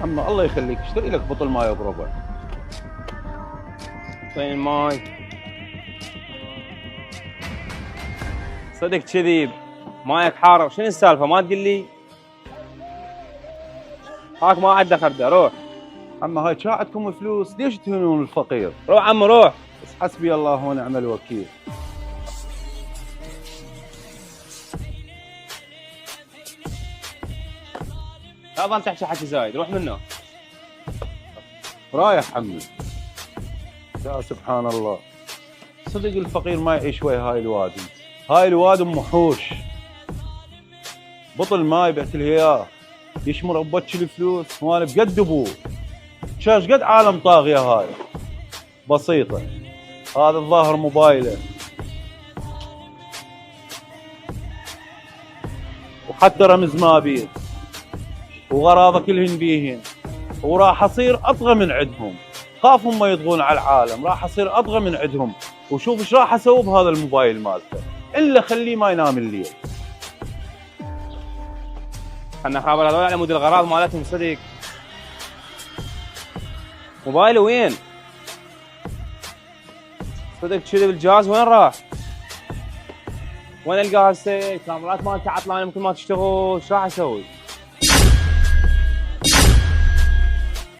عمي الله يخليك اشتري لك بطل ماي بربع. وين الماي؟ صدق كذي مايك حار، شنو السالفه ما تقول لي؟ هاك ما عندك خرده، روح عمي هاي شاعتكم فلوس، ليش تهينون الفقير؟ روح عمي روح. بس حسبي الله ونعم الوكيل. لا ظل تحكي حكي زايد، روح منه. رايح عمي. يا سبحان الله، صدق الفقير ما يعيش ويا هاي الوادي. هاي الوادي محوش. بطل ماي بعت له اياه يشمر بوجه الفلوس ماله بقد ابوه. شاش قد عالم طاغيه هاي بسيطه. هذا الظاهر موبايله وحتى رمز ما بيه وغراضه كلهن بيهن، وراح اصير اطغى من عندهم. خاف هم يطغون على العالم، راح اصير اطغى من عندهم. وشوف ايش راح اسوي بهذا الموبايل مالته، الا خليه ما ينام الليل. خلنا خابر هذول على مود الغراض مالتهم صدق. موبايله وين؟ صدق كذي بالجهاز وين راح؟ وين القاه هسه؟ كاميرات مالته عطلانه يمكن ما تشتغل، ايش راح اسوي؟